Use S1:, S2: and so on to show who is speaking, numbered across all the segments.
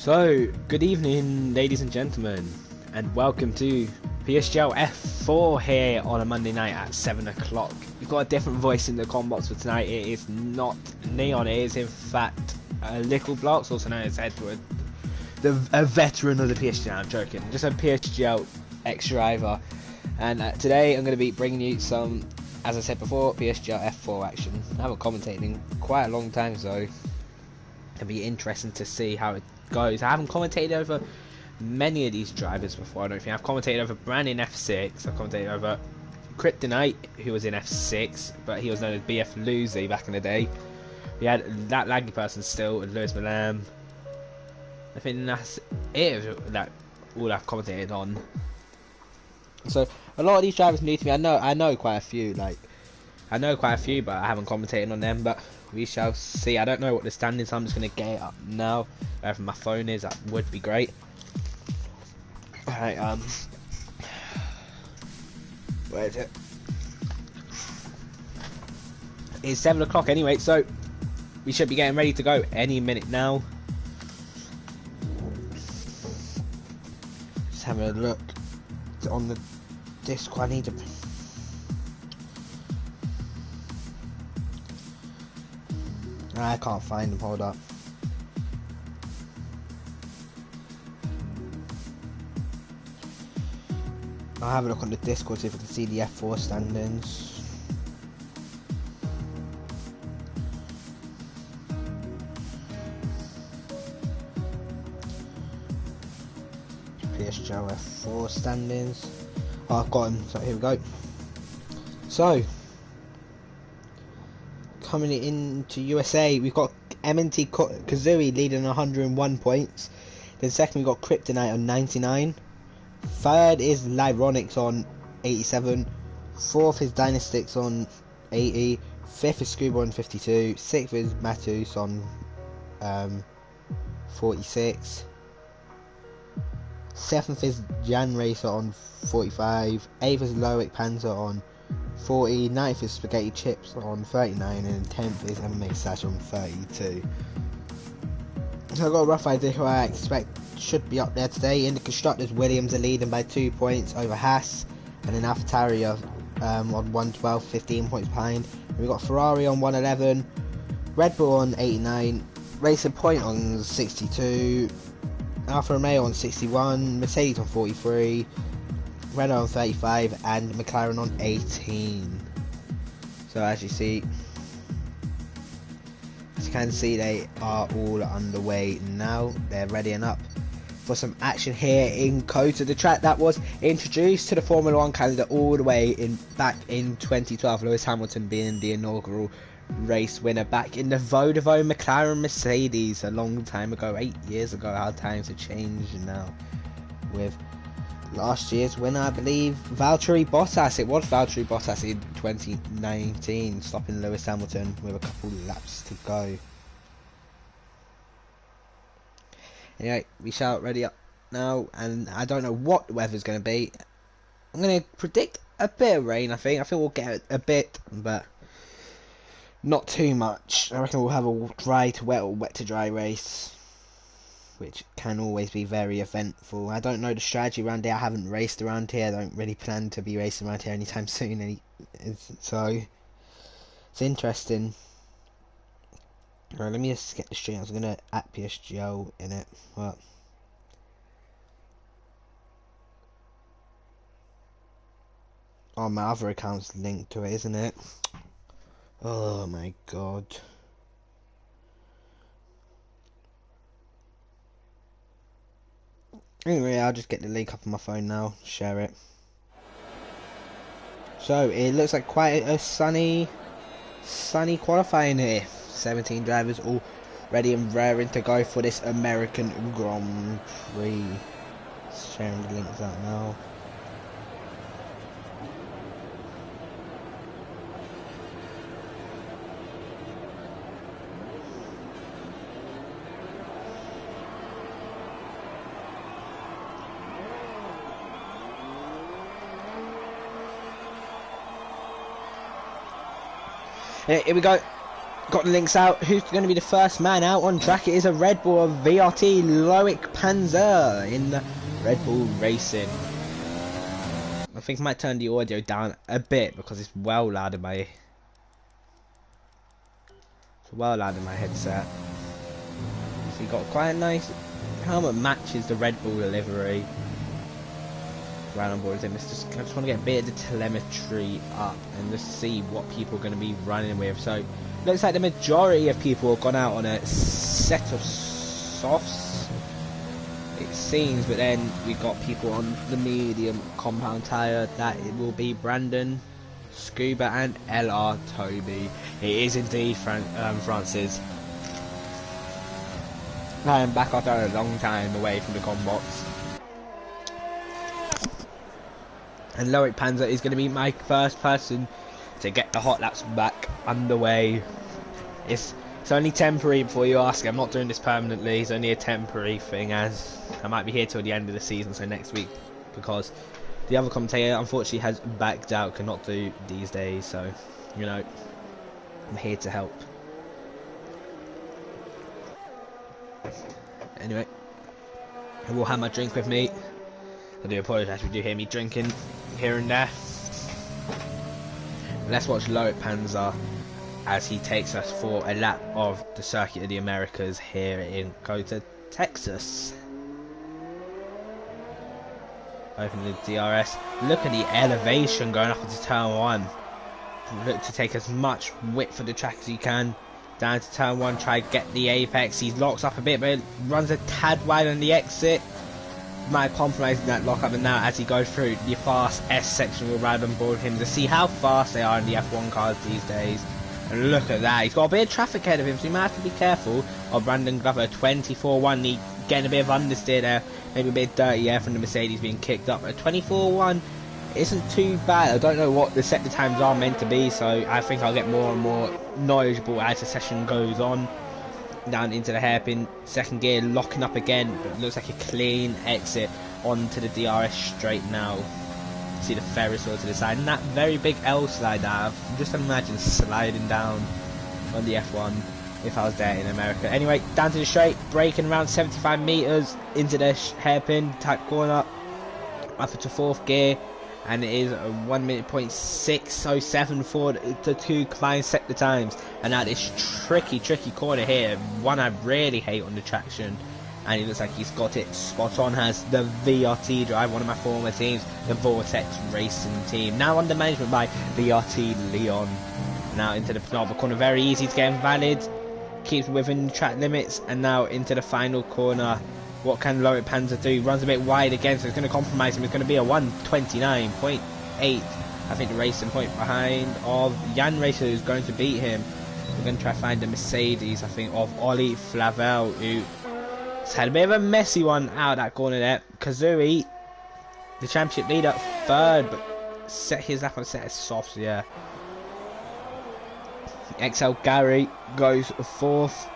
S1: So, good evening, ladies and gentlemen, and welcome to PSGL F4 here on a Monday night at 7 o'clock. You've got a different voice in the comm box for tonight. It is not Neon, it is in fact Little Blocks, also known as Edward, a veteran of the PSGL. I'm joking, just a PSGL ex-driver. And today I'm going to be bringing you some, as I said before, PSGL F4 action. I haven't commentated in quite a long time, so it'll be interesting to see how it goes. I haven't commentated over many of these drivers before. I don't think I've commentated over Brand in F6. I've commentated over Kryptonite, who was in F6, but he was known as BF Lucy back in the day. We had that laggy person still, Lewis Milam. I think that's it. That all I've commentated on. So a lot of these drivers new to me. I know quite a few. I know quite a few, but I haven't commentated on them. But we shall see. I don't know what the standings are. I'm just going to get it up now. Wherever my phone is, that would be great. Alright, where is it? It's 7 o'clock anyway, so we should be getting ready to go any minute now. Just having a look on the disc. I need to... I can't find them, hold up. I'll have a look on the Discord, see if I can see the F4 standings. PSGL F4 standings. Oh, I've got them, so here we go. So, coming into USA, we've got MNT Kazooie leading 101 points. Then second we've got Kryptonite on 99. Third is Lyronics on 87. Fourth is Dynastics on 80. Fifth is Scuba on 52. Sixth is Matus on 46. Seventh is Jan Racer on 45. Eighth is Loic Panzer on 40. Ninth is Spaghetti Chips on 39. And 10th is MMA Sash on 32. So I've got a rough idea who I expect should be up there today. In the constructors, Williams are leading by 2 points over Haas, and then AlphaTauri on 112, 15 points behind. We've got Ferrari on 111, Red Bull on 89, Racing Point on 62, Alfa Romeo on 61, Mercedes on 43, Renault on 35, and McLaren on 18. So as you can see, they are all underway now. They're readying up for some action here in COTA, the track that was introduced to the Formula 1 calendar all the way back in 2012. Lewis Hamilton being the inaugural race winner back in the Vodafone McLaren Mercedes a long time ago, 8 years ago. How times have changed now. With last year's winner, I believe, Valtteri Bottas. It was Valtteri Bottas in 2019, stopping Lewis Hamilton with a couple laps to go. Anyway, we shall ready up now, and I don't know what the weather's going to be. I'm going to predict a bit of rain, I think. I think we'll get a bit, but not too much. I reckon we'll have a dry to wet or wet to dry race, which can always be very eventful. I don't know the strategy around here. I haven't raced around here. I don't really plan to be racing around here anytime soon. So, it's interesting. Alright, let me just get the stream. I was going to at PSGL in it. Well, oh, my other account's linked to it, isn't it? Oh my god. Anyway, I'll just get the link up on my phone now, share it. So, it looks like quite a sunny qualifying here. 17 drivers all ready and raring to go for this American Grand Prix. Sharing the links out now. Here we go. Got the links out. Who's going to be the first man out on track? It is a Red Bull of VRT Loic Panzer in the Red Bull Racing. I think I might turn the audio down a bit because it's well loud in my headset. So you got quite a nice helmet, matches the Red Bull livery. Right on board with him. I just want to get a bit of the telemetry up and just see what people are going to be running with. So looks like the majority of people have gone out on a set of softs, it seems, but then we got people on the medium compound tyre. That it will be Brandon, Scuba and LR Toby. It is indeed Francis. I am back after a long time away from the combox. And Loic Panzer is going to be my first person to get the hot laps back underway. It's only temporary before you ask. I'm not doing this permanently. It's only a temporary thing, as I might be here till the end of the season, so next week, because the other commentator unfortunately has backed out, cannot do these days, so you know, I'm here to help. Anyway, I will have my drink with me. I do apologise if you do hear me drinking here and there. Let's watch Loic Panzer as he takes us for a lap of the Circuit of the Americas here in Costa, Texas. Open the DRS. Look at the elevation going up into turn 1. Look to take as much width of the track as you can. Down to turn 1, try to get the apex. He locks up a bit, but runs a tad wide on the exit. Might compromise that lock up, and now as he goes through the fast S section, we'll ride on board him to see how fast they are in the F1 cars these days. And look at that, he's got a bit of traffic ahead of him, so you might have to be careful of Brandon Glover. 24-1, he getting a bit of understeer there, maybe a bit dirty air from the Mercedes being kicked up. But 24-1 isn't too bad. I don't know what the sector times are meant to be, so I think I'll get more and more knowledgeable as the session goes on. Down into the hairpin, second gear locking up again, but it looks like a clean exit onto the DRS straight now. See the Ferris wheel to the side, and that very big L slide that just imagine sliding down on the F1 if I was there in America. Anyway, down to the straight, braking around 75 meters into the hairpin type corner, up into fourth gear. And it is a 1 minute point 607 for the two combined sector times. And now this tricky corner here, one I really hate on the traction, and it looks like he's got it spot on. Has the VRT drive, one of my former teams, the Vortex Racing team, now under management by VRT Leon. Now into the penultimate corner, very easy to get invalid, keeps within track limits, and now into the final corner. What can Loic Panzer do? Runs a bit wide again, so it's going to compromise him. It's going to be a 129.8. I think the racing point behind of Jan Racer, who's going to beat him. We're going to try to find the Mercedes, I think, of Ollie Flavel, who's had a bit of a messy one out that corner there. Kazui, the championship leader, third, but set his lap on set as soft, yeah. XL Gary goes fourth.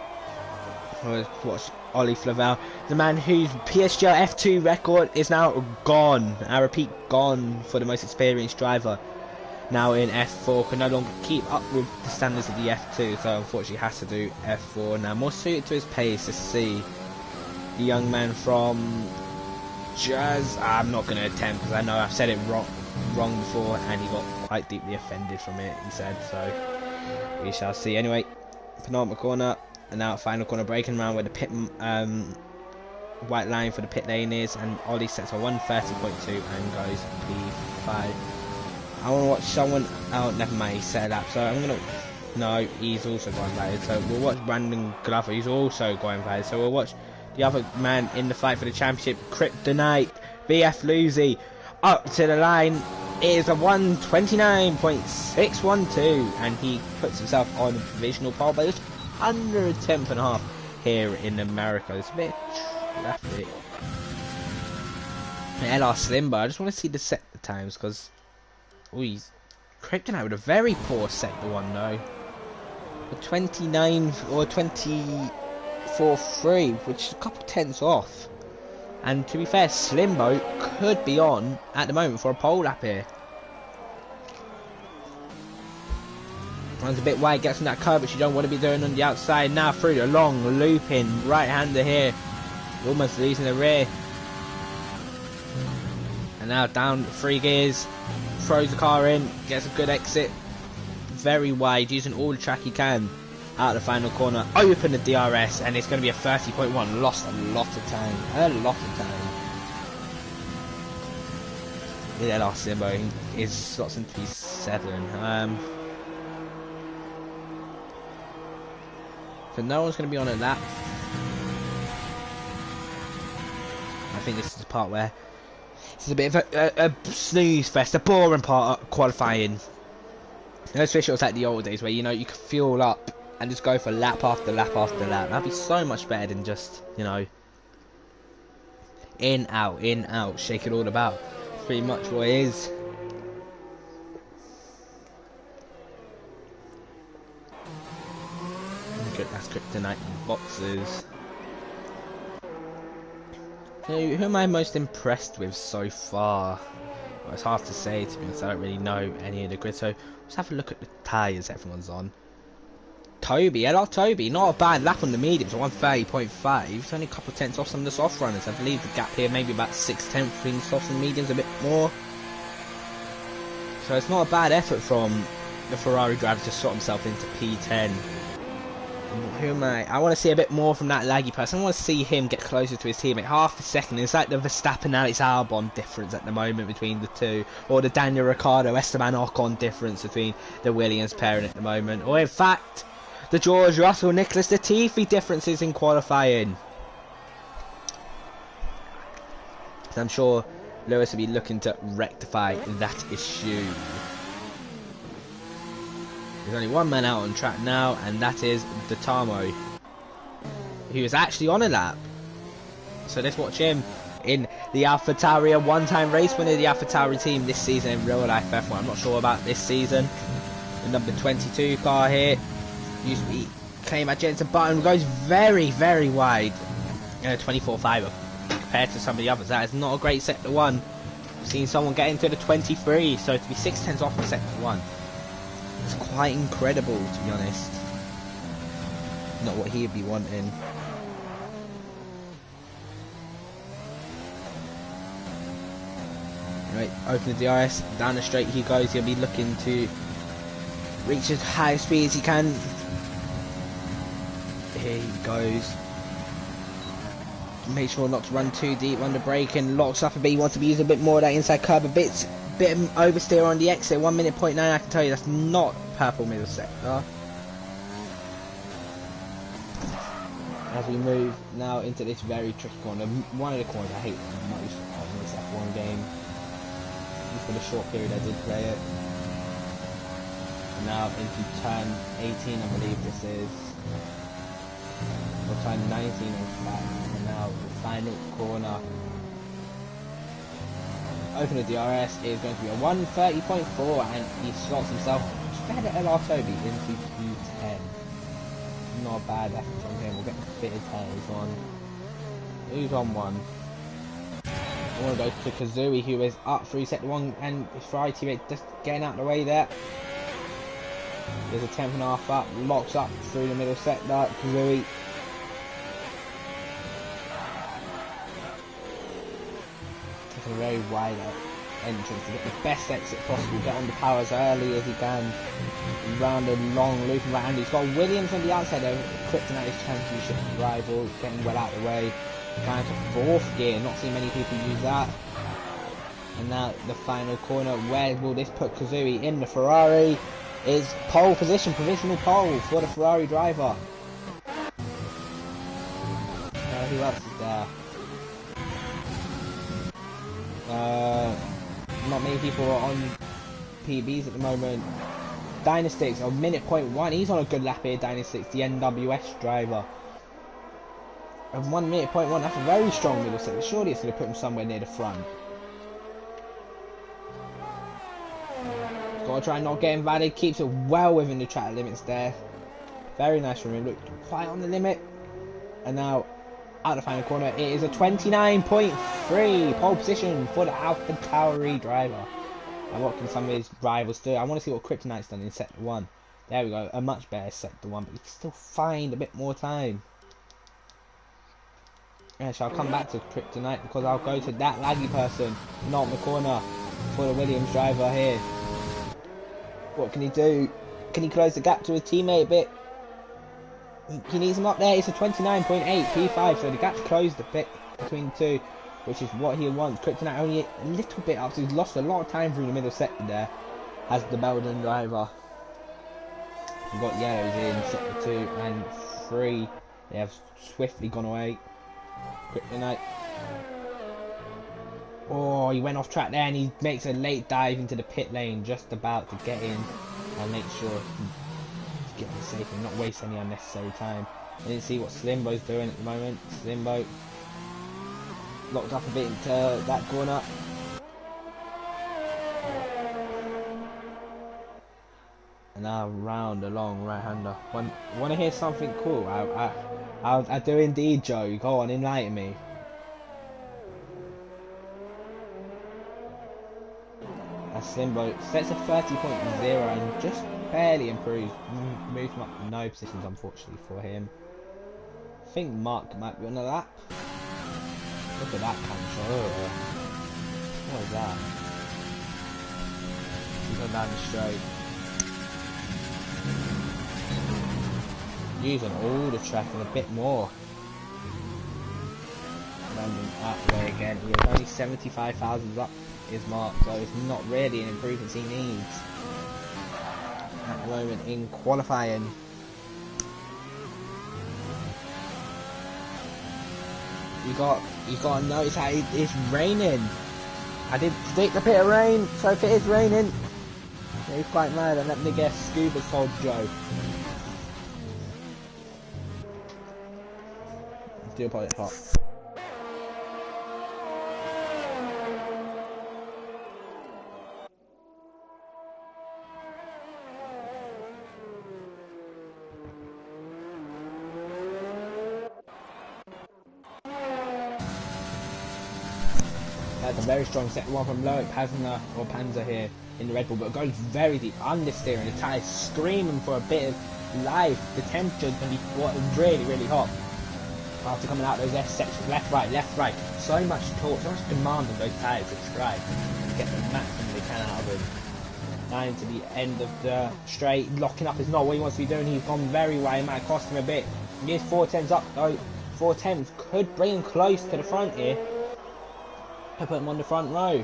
S1: Watch Ollie Flavel, the man whose PSGL F2 record is now gone. I repeat, gone for the most experienced driver. Now in F4, can no longer keep up with the standards of the F2, so unfortunately has to do F4 now. More suited to his pace to see the young man from Jazz. I'm not going to attempt because I know I've said it wrong before, and he got quite deeply offended from it, he said, so we shall see. Anyway, penultimate corner. And now final corner, braking around where the pit white line for the pit lane is, and Ollie sets a 130.2 and goes P5. I want to watch someone. Oh, never mind, he set it up. So I'm gonna. No, he's also going valid. So we'll watch Brandon Glover. He's also going valid. So we'll watch the other man in the fight for the championship, Kryptonite BF Lucy, up to the line. It is a 129.612, and he puts himself on a provisional pole by just under a tenth and a half here in America. It's a bit traffic. LR Slimber, I just want to see the sector times because he's Kryptonite with a very poor sector one though. A 29 or 24.3, which is a couple tenths off. And to be fair, Slimbo could be on at the moment for a pole lap here. Runs a bit wide, gets on that curve, which you don't want to be doing on the outside. Now through the long looping right-hander here. Almost losing the rear. And now down 3 gears. Throws the car in, gets a good exit. Very wide, using all the track he can. Out of the final corner, open the DRS, and it's going to be a 30.1. Lost a lot of time. Yeah, lost him, but his slots into P7. So no one's going to be on a lap. I think this is the part where this is a bit of a snooze fest, a boring part of qualifying. Let's wish it was like the old days where, you know, you could fuel up and just go for lap after lap after lap. That'd be so much better than just, you know, in, out, shake it all about. It's pretty much what it is. Good, that's kryptonite boxes. So, who am I most impressed with so far? Well, it's hard to say, to be honest. I don't really know any of the grid. So let's have a look at the tyres everyone's on. Hello Toby, not a bad lap on the mediums, 130.5. It's only a couple of tenths off some of the soft runners. I believe the gap here maybe about 6 tenths between the softs and mediums, a bit more. So it's not a bad effort from the Ferrari driver to slot himself into P10. Who am I? I want to see a bit more from that laggy person. I want to see him get closer to his teammate. Half a second. It's like the Verstappen Alex Albon difference at the moment between the two, or the Daniel Ricciardo Esteban Ocon difference between the Williams pairing at the moment, or in fact the George Russell Nicholas Latifi differences in qualifying. So I'm sure Lewis will be looking to rectify that issue. There's only one man out on track now, and that is Datamo, who is actually on a lap. So let's watch him in the AlphaTauri, a one-time race winner of the AlphaTauri team this season in real life F1. I'm not sure about this season. The number 22 car here used to be came at Jensen Button, goes very, very wide. 24.5 compared to some of the others. That is not a great sector one. We've seen someone get into the 23, so to be 6 tenths off in sector one. It's quite incredible, to be honest. Not what he'd be wanting. Right, open the DRS, down the straight he goes. He'll be looking to reach as high speed as he can. Here he goes. Make sure not to run too deep under braking. Locks up a bit. He wants to be using a bit more of that inside curb. A bit of oversteer on the exit. 1 minute 0.9. I can tell you that's not purple middle sector. As we move now into this very tricky corner, one of the corners I hate most of this F1 game. Just for the short period I did play it. Now into turn 18, I believe this is. Or turn 19 in fact. And now the final corner. Open the DRS is going to be a 130.4, and he slots himself better at Toby into P10. Not a bad effort from him. We'll get the fitted tails on. Who's on one? I want to go to Kazooie, who is up through sector 1, and his Ferrari teammate just getting out of the way there. There's a 10.5 up, locks up through the middle sector. Kazooie. A very wide entrance to get the best exit possible, get on the power as early as he can, round a long loop and right hand. He's got Williams on the outside though, kryptonite his championship rival, getting well out of the way, down to 4th gear, not seeing many people use that. And now the final corner, where will this put Kazooie in? The Ferrari is pole position, provisional pole for the Ferrari driver. Who else is there? Not many people are on PBs at the moment. Dynastics, a minute 0.1. He's on a good lap here, Dynastics, the NWS driver. And 1 minute 0.1, that's a very strong middle sector. Surely it's going to put him somewhere near the front. Got to try and not get invalid. Keeps it well within the track limits there. Very nice from him. Looked quite on the limit. And now out the final corner, it is a 29.3 pole position for the AlphaTauri driver. And what can some of his rivals do? I want to see what Kryptonite's done in sector 1. There we go, a much better sector 1, but you can still find a bit more time. Yes, I'll come back to Kryptonite because I'll go to that laggy person, not in the corner, for the Williams driver here. What can he do? Can he close the gap to his teammate a bit? He needs him up there. It's a 29.8 P5, so the gap's closed a bit between the two, which is what he wants. Kryptonite only a little bit up, so he's lost a lot of time through the middle sector there as the Belgian driver. We've got yellows in sector 2 and 3. They have swiftly gone away. Kryptonite. Oh, he went off track there and he makes a late dive into the pit lane, just about to get in and make sure he's getting safe and not waste any unnecessary time. I didn't see what Slimbo's doing at the moment. Slimbo locked up a bit into that corner. And now round a long right-hander. Want to hear something cool? I do indeed, Joe. Go on, enlighten me. As Slimbo sets a 30.0 and just barely improves. Moves him up no positions, unfortunately, for him. I think Mark might be on the lap. Look at that control. What is that? He's gone down the straight. Using all the track and a bit more. Landing that way again. He is only 75,000 up his mark, so it's not really an improvement he needs at the moment in qualifying. You got to notice how it's raining. I did predict a bit of rain, so if it is raining, he's quite mad. And let me guess, Scuba's told Joe. Do a pilot hot. That's a very strong second one from Loic Panzer here in the Red Bull, but it goes very deep, understeering, the tyres screaming for a bit of life. The temperature's going to be really, really hot after coming out those S sections, left, right. So much torque, so much demand on those tyres at strike to get the maximum they can out of them. Now into the end of the straight, locking up is not what he wants to be doing. He's gone very wide, it might cost him a bit. He is 4/10s up though. 4/10s could bring him close to the front here. I put him on the front row.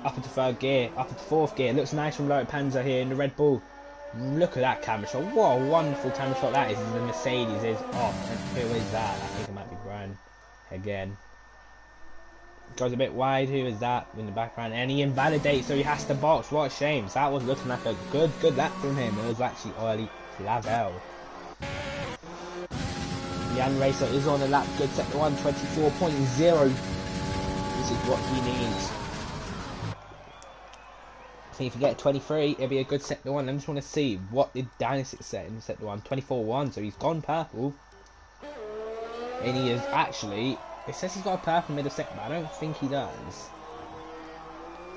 S1: Up into third gear, up into fourth gear. Looks nice from Loic Panzer here in the Red Bull. Look at that camera shot. What a wonderful camera shot that is. The Mercedes is off. And who is that? I think it might be Brian again. Goes a bit wide. Who is that in the background? And he invalidates, so he has to box. What a shame. So that was looking like a good lap from him. It was actually Ollie Flavel. Jan Racer is on the lap. Good sector 1, 24.0. This is what he needs. So if you get 23, it'll be a good sector 1. I just want to see what did Dynasty set in sector 1. 24.1, so he's gone purple. And he is actually, it says he's got a purple middle sector, but I don't think he does.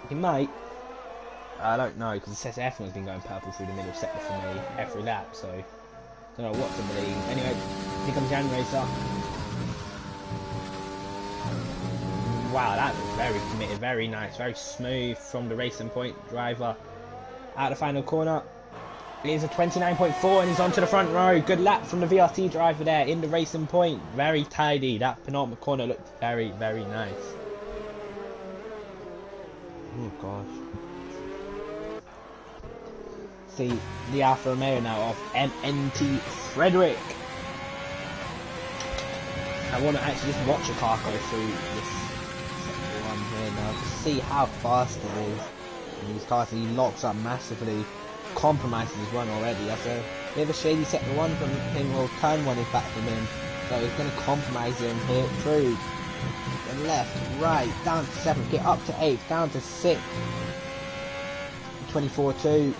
S1: He might. I don't know, because it says everyone's been going purple through the middle sector for me every lap, so I don't know what to believe. Anyway, here comes Jan Racer. Wow, that was very committed, very nice, very smooth from the Racing Point driver. Out the final corner, it is a 29.4 and he's onto the front row. Good lap from the VRT driver there in the Racing Point. Very tidy. That penultimate corner looked very, very nice. Oh gosh. See the Alfa Romeo now of MNT Frederick. I want to actually just watch a car go through this here now to see how fast it is. And these cars, he locks up massively, compromises his run already. That's a bit of a shady sector 1 from him, or turn 1 is back from him, so he's going to compromise him here through the left, right, down to 7th, get up to 8th, down to 6th, 24.2,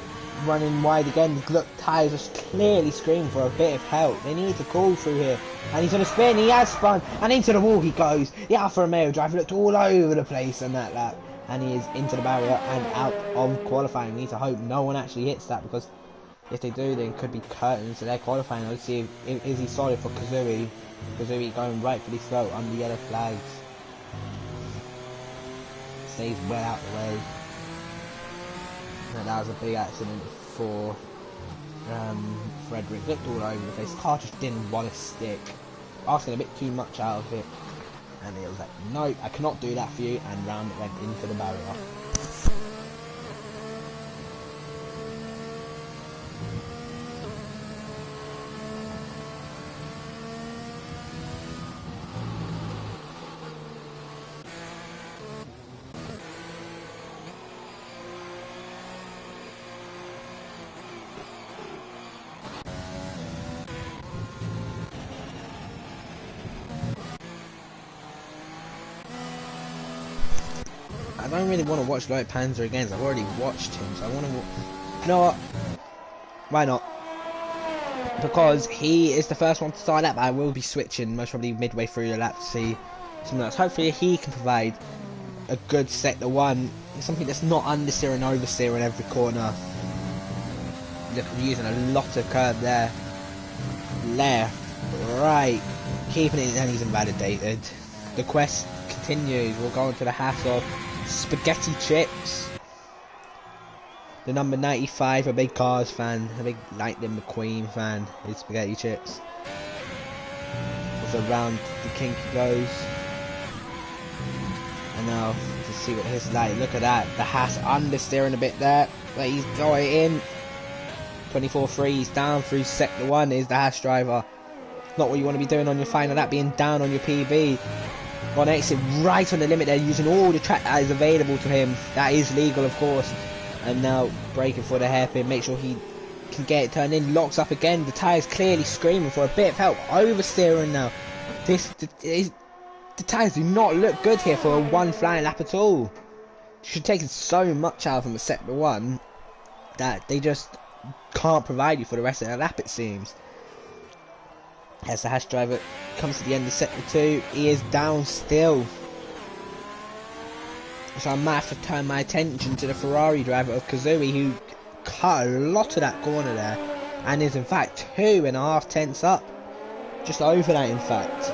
S1: running wide again. Look, tyres just clearly screaming for a bit of help. They need to call through here, and he's going to spin. He has spun, and into the wall he goes. The Alfa Romeo driver looked all over the place on that lap. and he is into the barrier and out of qualifying. We need to hope no one actually hits that, because if they do, then it could be curtains to their qualifying. Let's see if is he solid for Kazuri. Kazuri going rightfully slow under the yellow flags. Stays well out the way. And that was a big accident for Frederick. Looked all over the place. The car just didn't want to stick. Asking a bit too much out of it. And it was like, no, I cannot do that for you. And round it went into the barrier. I don't really want to watch Lloyd Panzer again, so I've already watched him, so I want to... You know what? Why not? Because he is the first one to start that, but I will be switching most probably midway through the lap to see something else. Hopefully he can provide a good sector one, something that's not understeer and oversteer in every corner. Look, I'm using a lot of curb there. Left, right, keeping it, and he's invalidated. The quest continues. We'll go into the house of spaghetti chips. The number 95, a big Cars fan, a big Lightning McQueen fan, is spaghetti chips. Also round the kink goes. And now to see what his like. Look at that. The Haas understeering a bit there, but he's going in. 24-3, he's down through sector 1 is the Haas driver. Not what you want to be doing on your final lap, being down on your PB. On exit right on the limit there, using all the track that is available to him. That is legal, of course. And now braking for the hairpin, make sure he can get it turned in. Locks up again. The tyres clearly screaming for a bit of help. Oversteering now. The tyres do not look good here for a one flying lap at all. Should take so much out of them at sector 1 that they just can't provide you for the rest of the lap, it seems. As the Haas driver comes to the end of sector 2, he is down still. So I might have to turn my attention to the Ferrari driver of Kazui, who cut a lot of that corner there, and is in fact 2.5 tenths up. Just over that, in fact.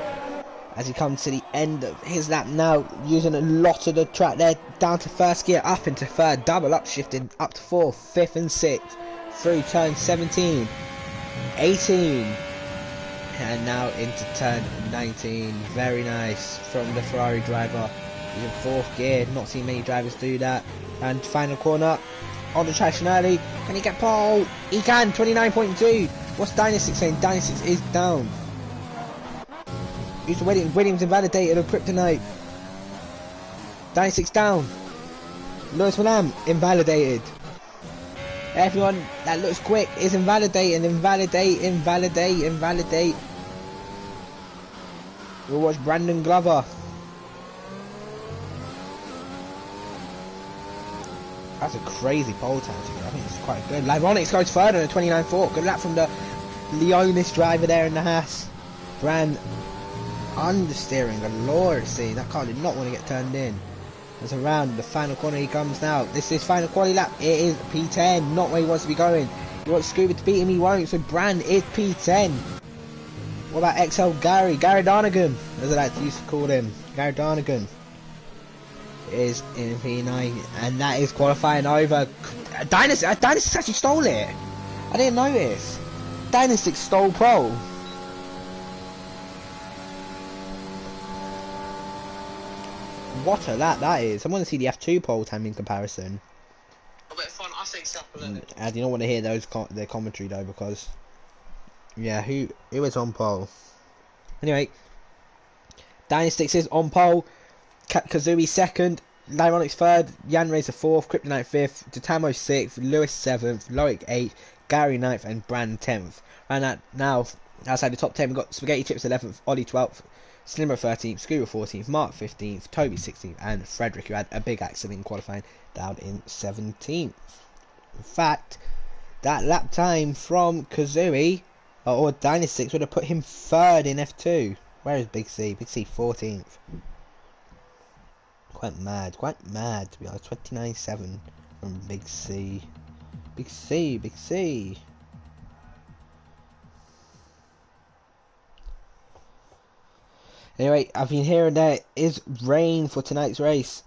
S1: As he comes to the end of his lap now, using a lot of the track there, down to first gear, up into third, double upshifting up to 4th, 5th and 6th, through turn 17, 18, and now into turn 19. Very nice from the Ferrari driver. He's in 4th gear, not seen many drivers do that. And final corner, on the traction early, can he get pole? He can, 29.2. What's Dynastic saying? Dynastic is down. Who's Williams invalidated of Kryptonite. Dynastic's down. Lewis Malam invalidated. Everyone that looks quick is invalidating, invalidate. We'll watch Brandon Glover. That's a crazy pole time to go. I think it's quite good. Lironix goes third on a 29.4. Good lap from the Leonis driver there in the Haas. Brand understeering gloriously. That car did not want to get turned in. There's around the final corner he comes now. This is final quality lap. It is P10, not where he wants to be going. He wants Scuba to beat him, he won't. So Brand is P10. What about XL Gary? Gary Donegan, as I like to used to call him. Gary Donegan is in P9, and that is qualifying over. Dynastic actually stole it. I didn't notice. Dynastic stole pole. What a lap that is. I want to see the F2 pole time in comparison.
S2: A bit of fun, I think so.
S1: I do not want to hear those their commentary though, because yeah, who is on pole? Anyway, Dynastix is on pole. Kazui second, Lyronix third, Jan Razor fourth, Kryptonite fifth, Totamo sixth, Lewis seventh, Loic eighth, Gary ninth, and Brand 10th. And now outside the top 10, we've got Spaghetti Chips 11th, Ollie 12th, Slimmer 13th, Scooter 14th, Mark 15th, Toby 16th, and Frederick, who had a big accident in qualifying, down in 17th. In fact, that lap time from Kazui or Dynastix would have put him third in F2. Where is Big C? Big C 14th. quite mad to be honest. 29.7 from Big C. Big C, Big C. Anyway, I've been hearing there is rain for tonight's race.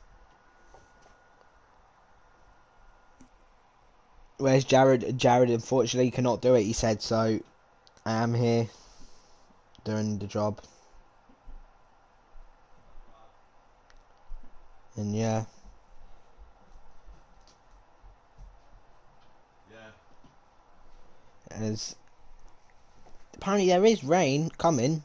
S1: Where's Jared? Jared unfortunately cannot do it, he said, so I am here doing the job. And yeah. As apparently there is rain coming.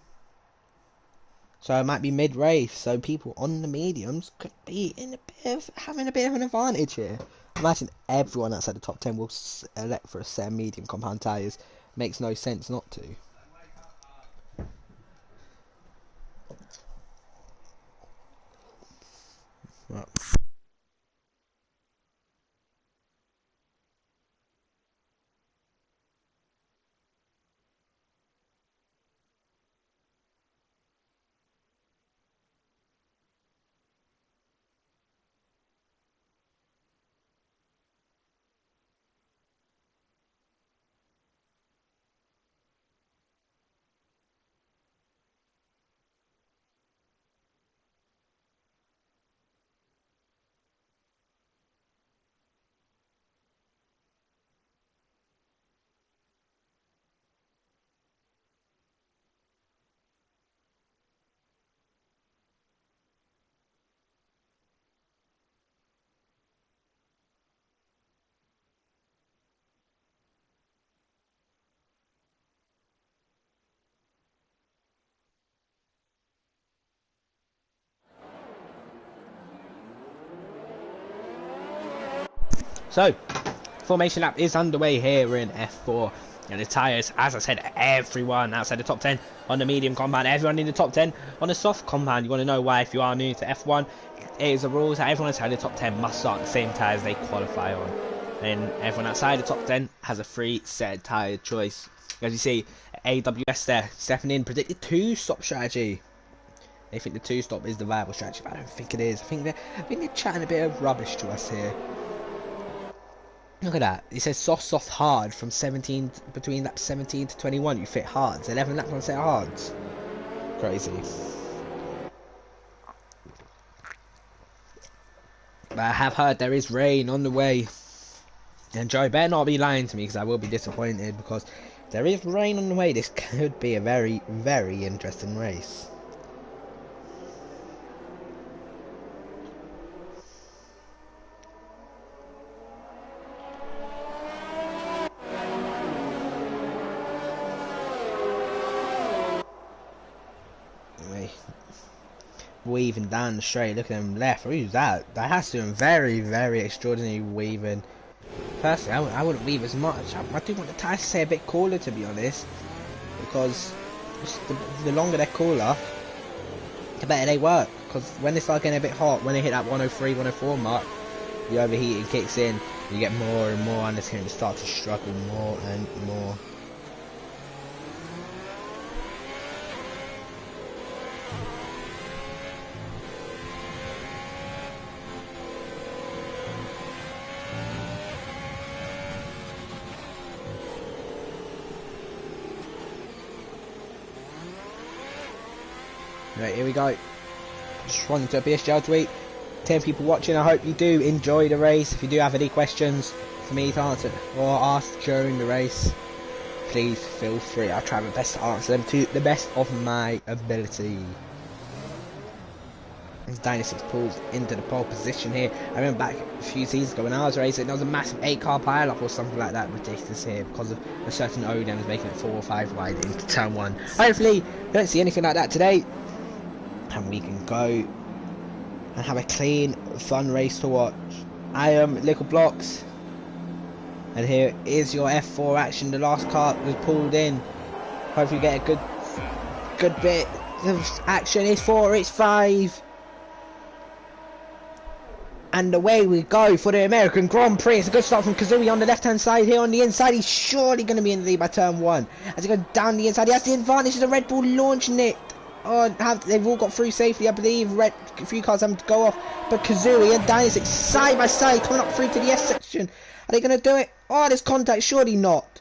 S1: So it might be mid-race, so people on the mediums could be in a bit of, having a bit of an advantage here. Imagine everyone outside the top 10 will elect for a set of medium compound tyres. Makes no sense not to. Right. So, formation lap is underway here in F4. And the tyres, as I said, everyone outside the top 10 on the medium compound, everyone in the top 10 on the soft compound. You want to know why if you are new to F1? It is the rules that everyone outside the top 10 must start on the same tyres they qualify on. And everyone outside the top 10 has a free set tyre choice. As you see, AWS there stepping in, predicted 2-stop strategy. They think the 2-stop is the viable strategy, but I don't think it is. I think they're chatting a bit of rubbish to us here. Look at that. It says soft, hard from 17 between laps 17 to 21. You fit hards. 11 laps on set hards. Crazy. But I have heard there is rain on the way. And Joe better not be lying to me because I will be disappointed, because if there is rain on the way, this could be a very, very interesting race. Weaving down the straight, look at him left. Who's that? That has to be very, very extraordinary weaving. Personally, I wouldn't weave as much. I do want the tyres to stay a bit cooler, to be honest, because the longer they're cooler, the better they work. Because when they start getting a bit hot, when they hit that 103, 104 mark, the overheating kicks in. You get more and more, and it's going to start to struggle more and more. Right, here we go. Just running to a PSGL tweet. 10 people watching. I hope you do enjoy the race. If you do have any questions for me to answer or ask during the race, please feel free. I'll try my best to answer them to the best of my ability. As Dynasty pulls into the pole position here. I remember back a few seasons ago when I was racing, there was a massive 8-car pile-up or something like that. Ridiculous here because of a certain ODEMs making it 4 or 5 wide into turn 1. Hopefully, we don't see anything like that today, and we can go and have a clean, fun race to watch. I am Little Blocks, and here is your F4 action. The last car was pulled in. Hopefully, get a good bit of action. It's 4, it's 5. And away we go for the American Grand Prix. It's a good start from Kazooie on the left-hand side here. On the inside, he's surely going to be in the lead by turn 1. As he goes down the inside, he has the advantage of the Red Bull launching it. Oh, they've all got through safely, I believe. A few cars having to go off. But Kazooie and Dynasix side by side coming up through to the S section. Are they going to do it? Oh, there's contact. Surely not.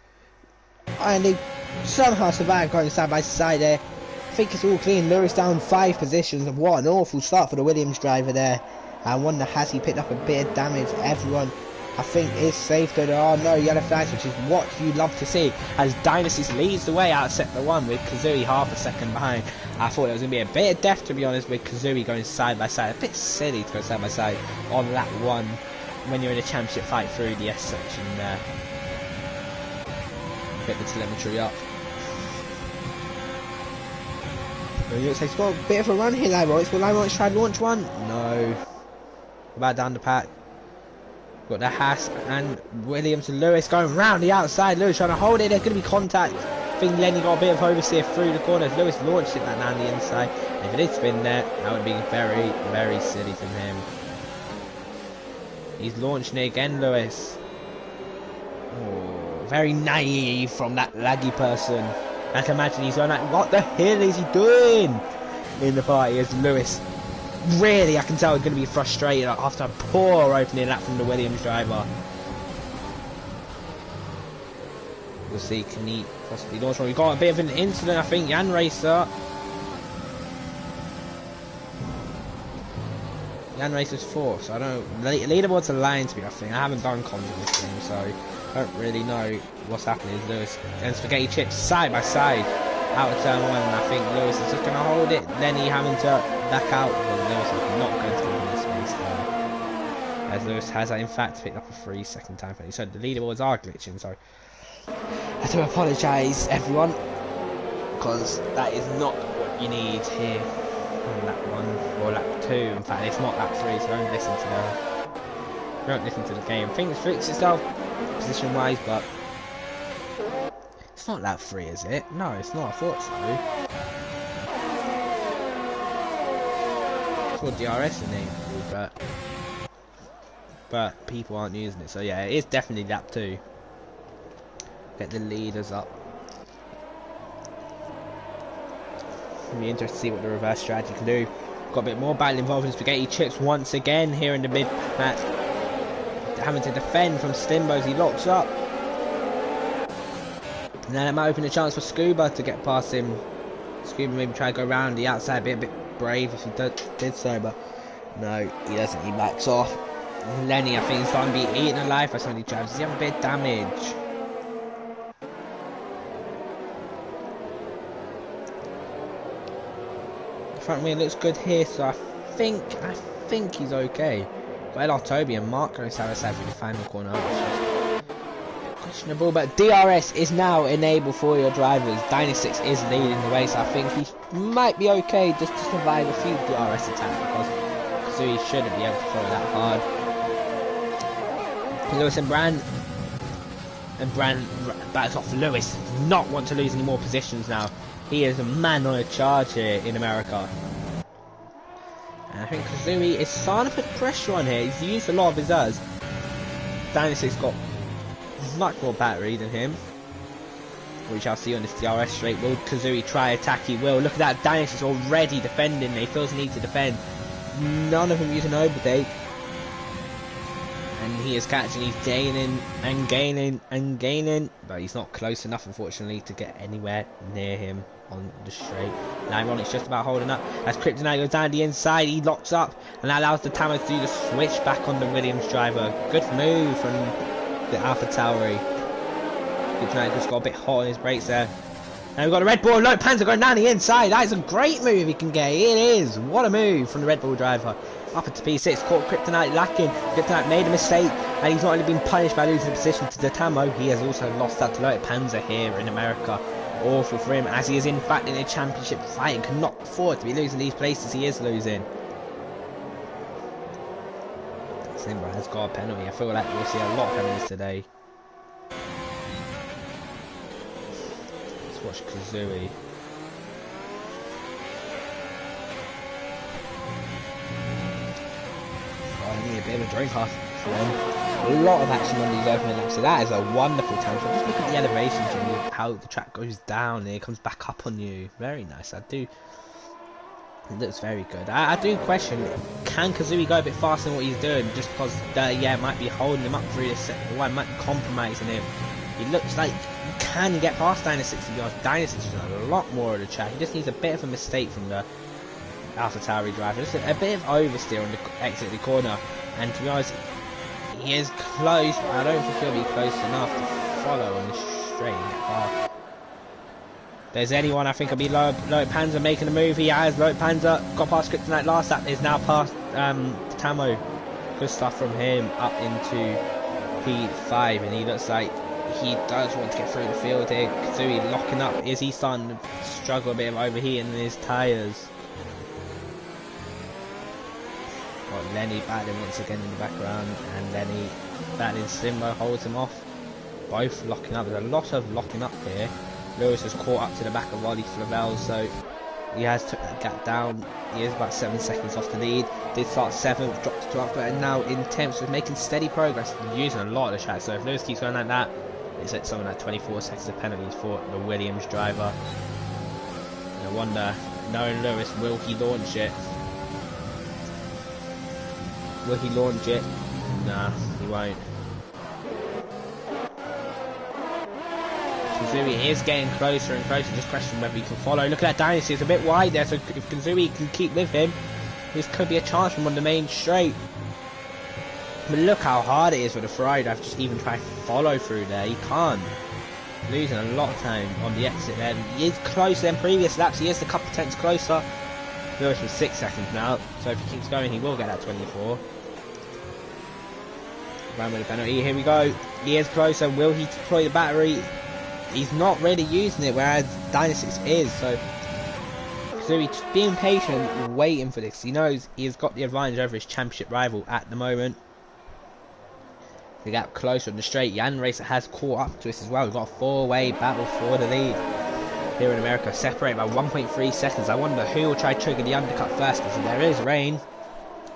S1: And they somehow survived going side by side there. I think it's all clean. Lewis down 5 positions. What an awful start for the Williams driver there. I wonder, has he picked up a bit of damage? Everyone, I think, is safe. There are no yellow flags, which is what you love to see. As Dynasty leads the way out of sector 1 with Kazooie half a second behind. I thought it was going to be a bit of death, to be honest, with Kazooie going side by side. A bit silly to go side by side on lap 1 when you're in a championship fight through the S section there. Bit the telemetry up. He's got a bit of a run here, Lymorix. Will Lymorix try to launch one? No. About down the pack. Got the Haas and Williams and Lewis going round the outside. Lewis trying to hold it. There's going to be contact. I think Lenny got a bit of oversteer through the corners. Lewis launched it that down the inside. If it had been there, that would be very, very silly from him. He's launching it again, Lewis. Oh, very naive from that laggy person. I can imagine he's going like, what the hell is he doing in the party as Lewis. Really, I can tell he's going to be frustrated after a poor opening lap from the Williams driver. We'll see, can he possibly launch one? We've got a bit of an incident, I think. Jan Racer's 4th, so I don't know. Leaderboards are lying to me, I think. I haven't done comms in this game, so I don't really know what's happening. Lewis and Spaghetti Chips side by side out of turn 1, and I think Lewis is just going to hold it. Lenny having to back out, but Lewis is not going to give him the space there. As Lewis has, in fact, picked up a 3-second time penalty. So the leaderboards are glitching, so I do apologise, everyone, because that is not what you need here on lap 1 or lap 2. In fact, it's not lap 3, so don't listen to the game. Things fix itself position wise, but it's not lap 3, is it? No, it's not. I thought so. It's called DRS in name, but people aren't using it, so yeah, it is definitely lap 2. Get the leaders up. It'll be interesting to see what the reverse strategy can do. Got a bit more battle involved in Spaghetti Chips once again here in the mid match. Having to defend from Stimbos, he locks up. And then it might open a chance for Scuba to get past him. Scuba maybe try to go around the outside, be a bit brave if he did so, but no, he doesn't. He backs off. And Lenny, I think, is starting to be eaten alive by some of these drivers. Does he have a bit of damage? Front wheel looks good here, so I think he's okay. Got LR Toby and Mark going side by side for the final corner, which is a bit questionable, but DRS is now enabled for your drivers. Dynasix is leading the way, so I think he might be okay just to survive a few DRS attacks, because he shouldn't be able to throw that hard. Lewis and Brand backs off. Lewis does not want to lose any more positions now. He is a man on a charge here in America. And I think Kazooie is starting to put pressure on here. He's used a lot of his errors. Dynasty's got much more battery than him, which I'll see on this DRS straight. Will Kazooie try attack? He will. Look at that, Dynasty's already defending. He feels the need to defend. None of them using overtake. And he is catching, he's gaining and gaining and gaining, but he's not close enough, unfortunately, to get anywhere near him on the straight. Lymonic's just about holding up. As Kryptonite goes down the inside, he locks up, and that allows the Tamo to do the switch back on the Williams driver. Good move from the Alpha Tauri. Kryptonite just got a bit hot on his brakes there. And we've got a Red Bull Low Panzer going down the inside. That is a great move he can get. It is. What a move from the Red Bull driver. Up into P6, caught Kryptonite lacking. Kryptonite made a mistake, and he's not only been punished by losing the position to the Tamo, he has also lost that to Low Panzer here in America. Awful for him, as he is in fact in a championship fight and cannot afford to be losing these places he is losing. Simba has got a penalty. I feel like we'll see a lot of penalties today. Let's watch Kazooie. I need a bit of a drink off for him. A lot of action on these opening laps, so that is a wonderful time. So just look at the elevation, Jimmy, how the track goes down and it comes back up on you. Very nice. I do It looks very good. I do question, can Kazooie go a bit faster than what he's doing, just because, yeah, it might be holding him up through this, well, it might be compromising him. He looks like he can get past Dynasix, to be honest. Dynasix is a lot more of the track. He just needs a bit of a mistake from the AlphaTauri driver. Just a bit of oversteer on the exit of the corner. And to be honest, he is close, but I don't think he'll be close enough to follow on the straight and get past. There's anyone, I think it'll be Low Panzer making a move. He has. Low Panzer got past Kryptonite last lap, is now past Tamo. Good stuff from him up into P5, and he looks like he does want to get through the field here. Kazooie locking up. Is he starting to struggle a bit of overheating in his tyres? Got Lenny battling once again in the background, and Lenny battling Simbo, holds him off. Both locking up. There's a lot of locking up here. Lewis has caught up to the back of Ollie Flavel, so he has took that gap down. He is about 7 seconds off the lead. Did start 7th, dropped to 12th, and now in 10th, so making steady progress, using a lot of the track. So if Lewis keeps going like that, it's at something like 24 seconds of penalties for the Williams driver. And I wonder, knowing Lewis, will he launch it? Will he launch it? Nah, he won't. Kazooie is getting closer and closer, just question whether he can follow. Look at that Dynasty, it's a bit wide there, so if Kazooie can keep with him, this could be a chance from on the main straight. But look how hard it is for the Ferrari driver to just even try to follow through there. He can't. Losing a lot of time on the exit there. He is closer than previous laps, he is a couple tenths closer. Lewis was 6 seconds now, so if he keeps going he will get that 24. Ran with a penalty, here we go. He is closer, will he deploy the battery? He's not really using it, whereas Dynasix is, so Kazooie just being patient, waiting for this. He knows he has got the advantage over his championship rival at the moment. The gap closer on the straight. Jan Racer has caught up to us as well. We've got a 4-way battle for the lead here in America, separated by 1.3 seconds. I wonder who will try to trigger the undercut first, because if there is rain,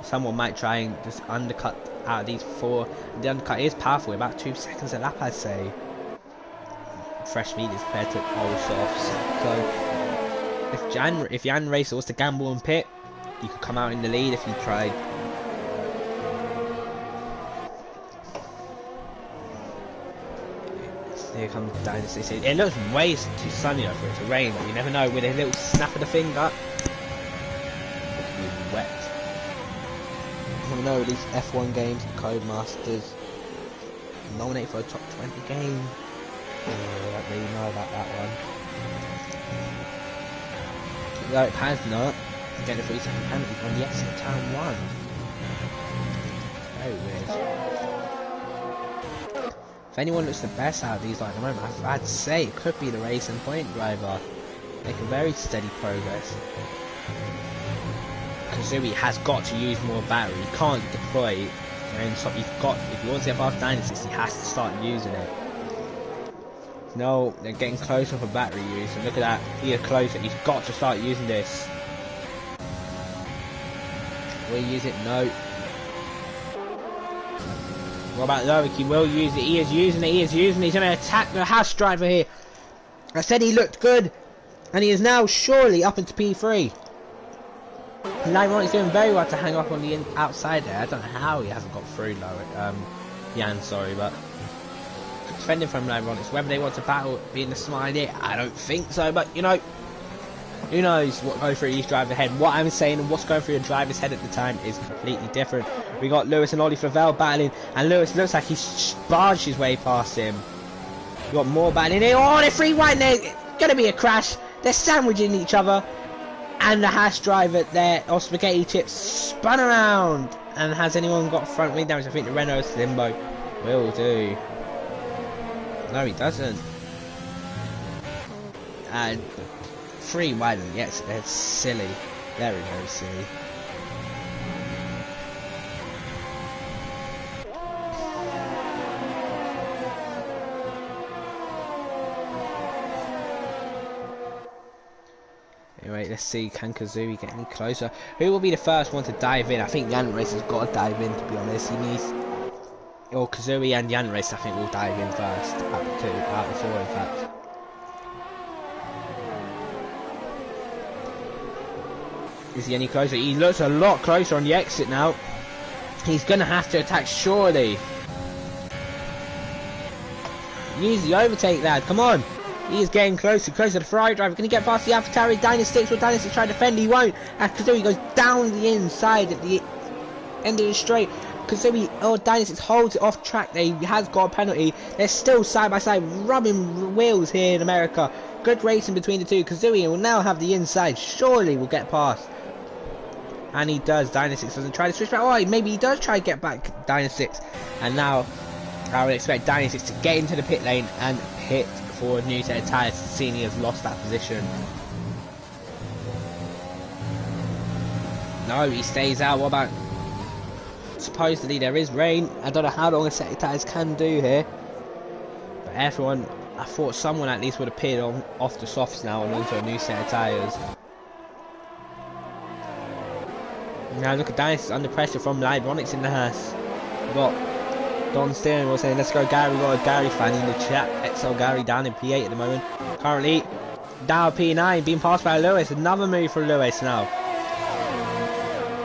S1: someone might try and just undercut out of these four. The undercut is powerful, about 2 seconds a lap, I'd say. Fresh mediums compared to old softs. So if Jan Racer was to gamble and pit, he could come out in the lead if he tried. Here comes Dynasty. It looks way too sunny for it to rain, but you never know. With a little snap of the finger, it could be wet. You never know with these F1 games, the Codemasters nominated for a top 20 game. I don't really know about that one. Though it has not, again a 3-second penalty on the exit of turn 1. Very weird. If anyone looks the best out of these at the moment, I'd say it could be the Racing Point driver. Making very steady progress. Kazooie has got to use more battery. He can't deploy it. And so if he wants to get past Dynasty, he has to start using it. No, they're getting closer for battery use, and look at that, he is closer, he's got to start using this. Will he use it? No. What about Loic? He will use it, he is using it, he's going to attack the Haas driver here. I said he looked good, and he is now surely up into P3. Lyron is doing very well to hang up on the outside there. I don't know how he hasn't got through Loic, Jan, sorry, but defending from Lyronix. Whether they want to battle being the smart idea, I don't think so, but you know, who knows what going through these drivers' head. What I'm saying and what's going through the driver's head at the time is completely different. We got Lewis and Ollie Flavel battling, and Lewis looks like he's barged his way past him. We got more battling here. Oh, they're free wide there. It's gonna be a crash. They're sandwiching each other, and the Haas driver there, or Spaghetti Chips, spun around. And has anyone got front wing damage? I think the Renault Limbo will do. No, he doesn't. And 3 wide on the exit. That's silly. Very, very silly. Anyway, let's see, can Kazooie get any closer? Who will be the first one to dive in? I think Jan Racer's got to dive in, to be honest. He needs... Or Kazooie and Jan Racer, I think, will dive in first. Out of 2, out of 4, in fact. Is he any closer? He looks a lot closer on the exit now. He's going to have to attack, surely. Use the overtake, lad. Come on. He is getting closer to the Ferrari driver. Can he get past the AlphaTauri? Dynasix will Dynasix try to defend? He won't. As Kazooie goes down the inside at the end of the straight. Kazooie, or Dynasix holds it off track. He has got a penalty. They're still side by side, rubbing wheels here in America. Good racing between the two. Kazooie will now have the inside. Surely will get past. And he does. Dynasix doesn't try to switch back. Oh, maybe he does try to get back Dynasix. And now I would expect Dynasix to get into the pit lane and pit for a new set of tyres, seeing he has lost that position. No, he stays out. What about... Supposedly there is rain. I don't know how long a set of tyres can do here. But everyone... I thought someone at least would have pitted off the softs now and onto a new set of tyres. Now look at Dynasix under pressure from Libronics in the house. We've got Don Steering was saying, let's go Gary. We've got a Gary fan in the chat. XL Gary down in P8 at the moment. Currently down P9, being passed by Lewis. Another move for Lewis now.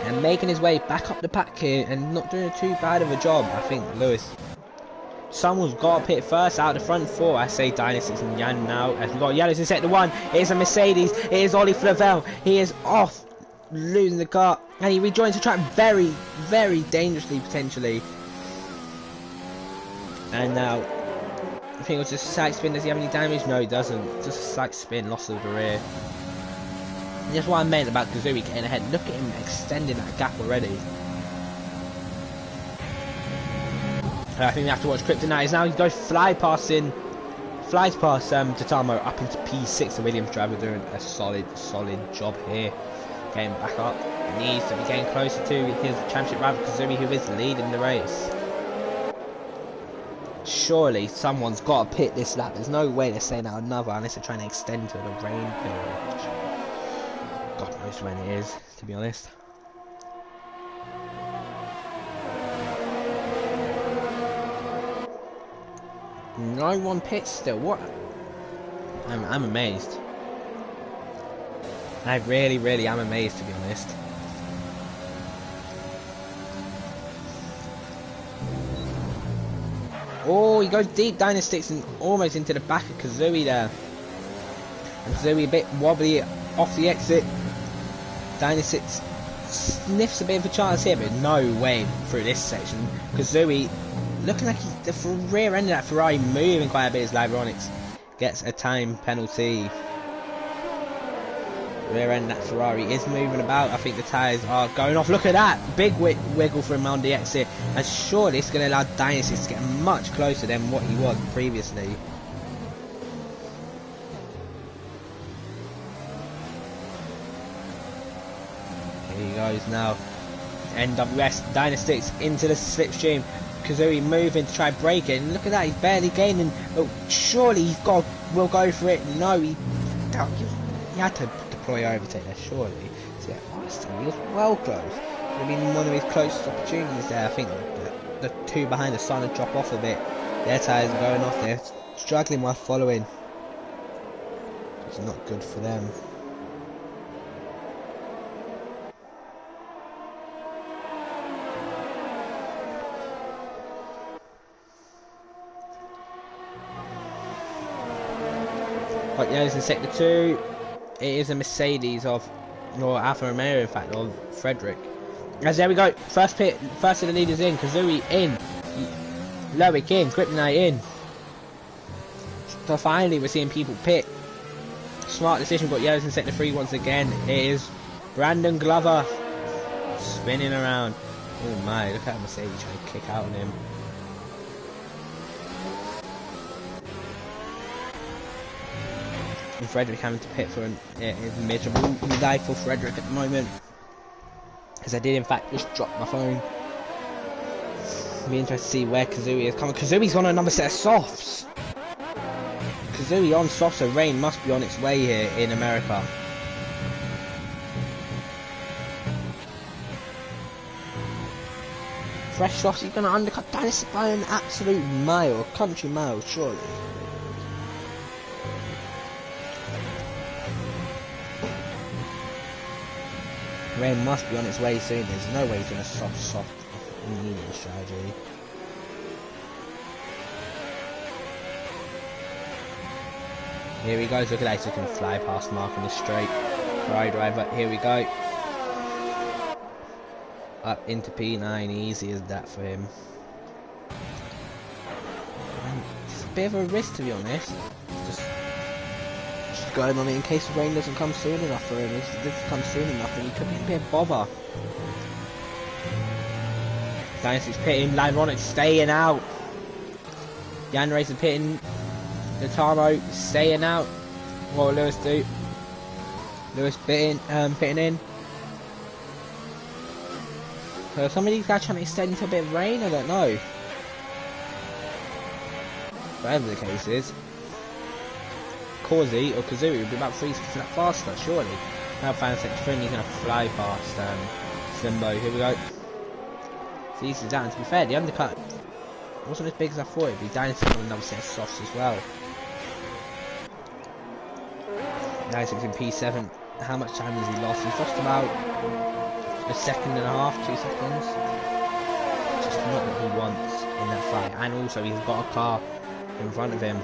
S1: And making his way back up the pack here and not doing too bad of a job, I think, Lewis. Someone's got to pit first out of the front four. I say Dynasix and Jan now. As we've got Yellows in sector 1. It is a Mercedes. It is Ollie Flavel. He is off, losing the car. And he rejoins the track very, very dangerously, potentially. And now, I think it was just a side spin. Does he have any damage? No, he doesn't. Just a side spin, loss of the rear. And that's what I meant about Kazooie getting ahead. Look at him extending that gap already. I think we have to watch Kryptonite. Now he goes flies past Tatamo up into P6. The Williams driver doing a solid job here. Getting back up. He needs to be getting closer to his championship rival Kazooie, who is leading the race. Surely someone's got to pit this lap. There's no way they're saying out another unless they're trying to extend to the rain period. God knows when it is, to be honest. No one pits still. What? I'm amazed. I really am amazed, to be honest. Oh, he goes deep Dynasix and almost into the back of Kazooie there. And Kazooie a bit wobbly off the exit. Dynasix sniffs a bit of a chance here, but no way through this section. Kazooie looking like the rear end of that Ferrari moving quite a bit as Libronics gets a time penalty. Rear end that Ferrari is moving about. I think the tyres are going off. Look at that big wiggle from around the exit, and surely it's going to allow Dynasix to get much closer than what he was previously. Here he goes now. NWS Dynasix into the slipstream. Kazooie moving to try break it, and look at that, he's barely gaining. Oh, surely will go for it. No, he had to deploy overtake there, surely. So yeah, honestly, he was well close. Could have been one of his closest opportunities there. I think the two behind are starting to drop off a bit. Their tyres are going off, they're struggling while following. It's not good for them. But yeah, it's in sector 2. It is a Mercedes of, or Alfa Romeo in fact, of Frederick. As there we go, first pit, first of the leaders in, Kazooie in, Loic in, Kryptonite in. So finally we're seeing people pit. Smart decision, got yellows in sector 3 once again. It is Brandon Glover spinning around. Oh my, look at Mercedes trying to kick out on him. And Frederick having to pit for a miserable life for Frederick at the moment. Because I did in fact just drop my phone. Be interested to see where Kazooie is coming. Kazooie's on another set of softs. Kazooie on softs, so rain must be on its way here in America. Fresh softs, he's going to undercut Dynasix by an absolute mile, country mile, surely. Rain must be on its way soon. There's no way he's going to soft medium strategy. Here he goes. Look at that. He's going to fly past Mark on the straight. Ferrari driver. Here we go. Up into P9. Easy as that for him. It's a bit of a risk, to be honest. Just going on it in case the rain doesn't come soon enough for him. If it doesn't come soon enough, then he could be a bit of bother. Dynasty's pitting. Lyronic staying out. Jan Racer pitting. The Taro staying out. What will Lewis do? Lewis pitting in. So some of these guys trying to extend into a bit of rain, I don't know. Whatever the case is. Corsi or Kazooie would be about 3 seconds faster, surely. Now fan section 3, he's going to fly past Slimbo. Here we go. So easy down. To be fair, the undercut wasn't as big as I thought it'd be. Dynasty on another set of softs as well. 96 in P7. How much time has he lost? He's lost about a second and a half, 2 seconds. Just not what he wants in that fight. And also he's got a car in front of him,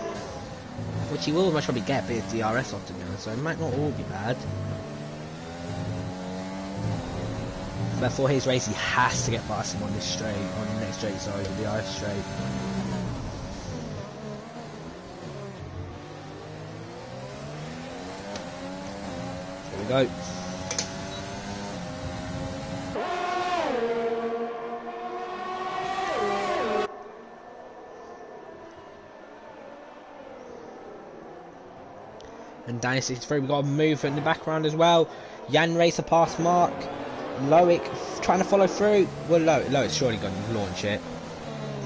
S1: which he will most probably get, but it's DRS off to be honest, so it might not all be bad. But for his race, he has to get past him on this straight, on the next straight, sorry, the DRS straight. Here we go. And Dynasty 3, we've got a move in the background as well. Jan Racer past Mark. Loic trying to follow through. Well, Loic's surely going to launch it.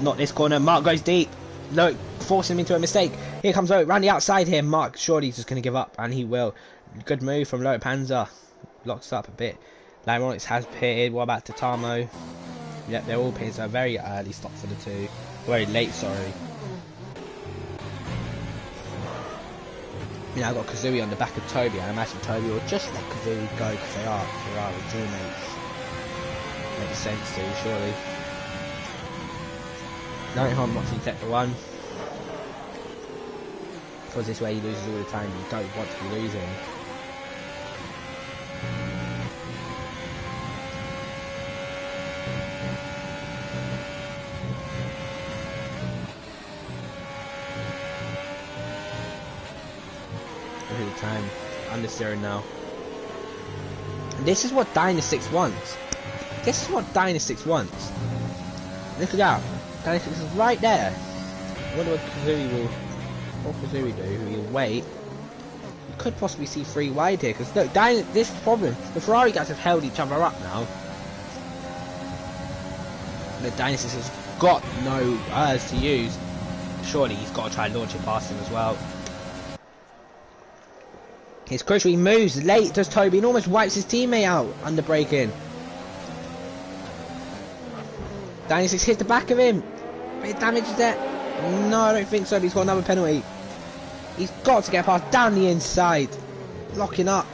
S1: Not this corner. Mark goes deep. Loic forcing him into a mistake. Here comes Loic round the outside here. Mark surely he's just going to give up, and he will. Good move from Loic Panzer. Locks up a bit. Lyronix has pitted. What about Tatamo? Yep, they're all pitted. So a very early stop for the two. Very late, sorry. You know, I've got Kazooie on the back of Toby. I imagine Toby will just let Kazooie go because they are Ferrari teammates. Makes sense to, surely. Nighthorn watching sector 1. Because this way he loses all the time. You don't want to be losing. Time understeering now. And this is what Dynasix wants. This is what Dynasix wants. Look at that. Dynasix is right there. I wonder what Kazooie will. What Kazooie do? He'll wait. You could possibly see 3 wide here because look, this problem. The Ferrari guys have held each other up now. The Dynasix has got no urge to use. Surely he's got to try and launch it past him as well. It's crucial, he moves late, does Toby, and almost wipes his teammate out under braking. Dynasix hits the back of him. Bit of damage there. No, I don't think so, but he's got another penalty. He's got to get past down the inside. Locking up.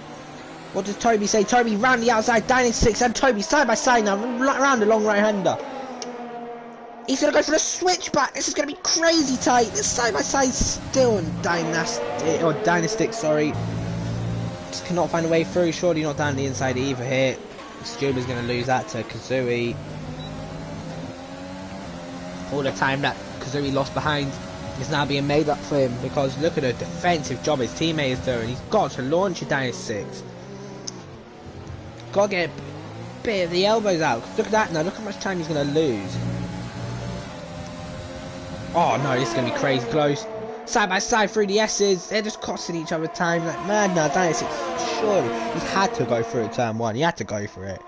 S1: What does Toby say? Toby round the outside, Dynasix and Toby side by side now, around the long right hander. He's going to go for the switchback. This is going to be crazy tight. This side by side still on Dynastic, sorry. Just cannot find a way through. Surely not down the inside either here. Stuber's going to lose that to Kazooie. All the time that Kazooie lost behind is now being made up for him because look at the defensive job his teammate is doing. He's got to launch a Dynasty 6. Got to get a bit of the elbows out. Look at that now. Look how much time he's going to lose. Oh no, this is going to be crazy close. Side by side through the S's. They're just costing each other time. Like, man, no, Dynasty, surely. He had to go through it turn 1. He had to go for it.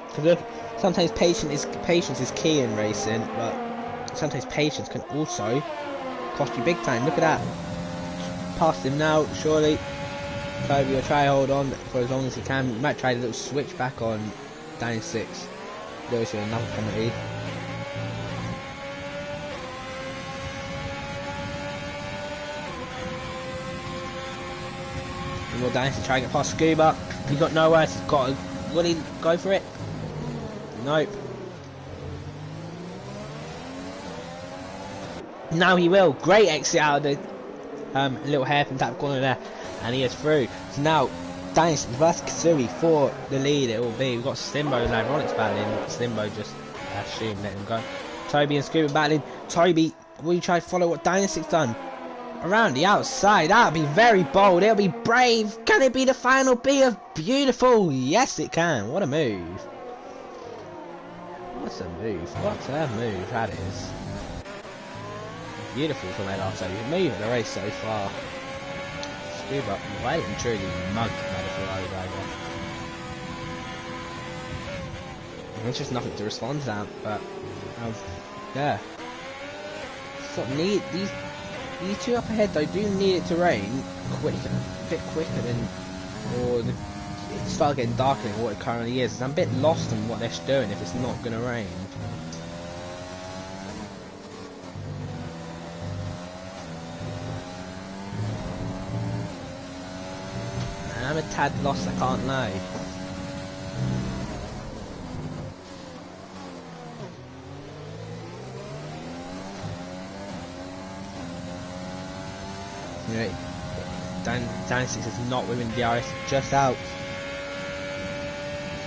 S1: Because look, sometimes patience is key in racing, but sometimes patience can also cost you big time. Look at that. Past him now, surely. Toby will try to hold on for as long as he can. He might try a little switch back on Dynasty 6. Lewis with another penalty. Will Dynasty try and get past Scuba? He got nowhere. He's got to, will he go for it? Nope. Now he will. Great exit out of the little hairpin tap corner there, and he is through. So now Dynasty versus Kasui for the lead. It will be. We've got Slimbo and Ironics battling. Slimbo just assume let him go. Toby and Scuba battling. Toby, will you try to follow what Dynasty's done? Around the outside, that'll be very bold, it'll be brave. Can it be the final B of beautiful? Yes it can. What a move. What's a move? What a move that is. Beautiful from that after move of the race so far. Scuba well and truly mugged by the Ferrari driver. There's just nothing to respond to that, but yeah. Sort of need these two up ahead though do need it to rain quicker, a bit quicker than, or it start getting darker than what it currently is. I'm a bit lost in what they're doing if it's not going to rain. And I'm a tad lost, I can't lie. Anyway, Dynasty is not winning the DRS, just out.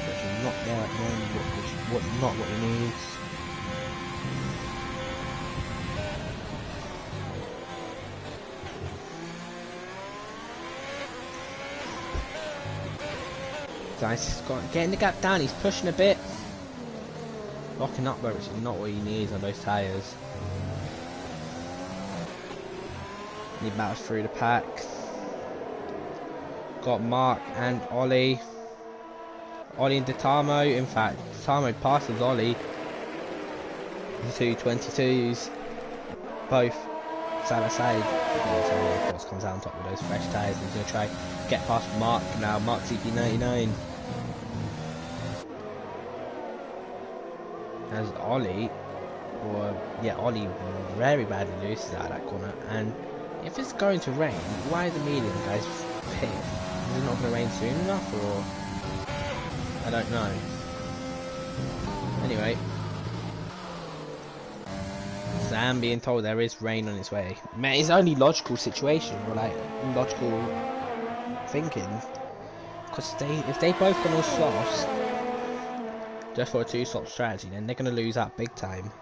S1: Which is not there at the moment, which is not what he needs. Dynasty's getting the gap down, he's pushing a bit. Locking up where, which is not what he needs on those tyres. He battles through the pack. Got Mark and Ollie. Ollie and Ditamo. In fact, Ditamo passes Ollie. The two 22s. Both side by side. So of course comes out on top with those fresh tyres. He's going to try get past Mark now. Mark's EP99. As Ollie, Ollie very badly loses out of that corner. And if it's going to rain, why are the medium guys pit? Is it not going to rain soon enough, or I don't know. Anyway, Sam being told there is rain on its way. Man, it's only logical situation, or like logical thinking. Because if they both go on softs, just for a two-stop strategy, then they're going to lose out big time.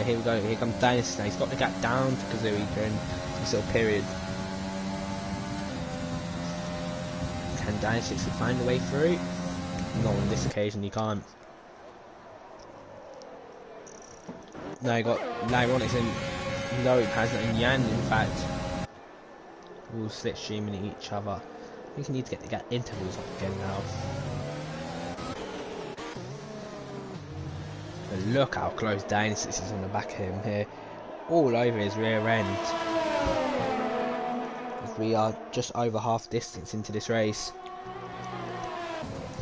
S1: Here we go, here comes Dynasty. He's got the gap down to Kazooie during this little period. Can Dynasty find a way through? Not on this occasion, he can't. No, he got Ironics and Nope hasn't, and Yan in fact all slipstreaming at each other. I think he needs to get the gap intervals up again now. But look how close Dynasty is on the back of him here, all over his rear end. As we are just over half distance into this race.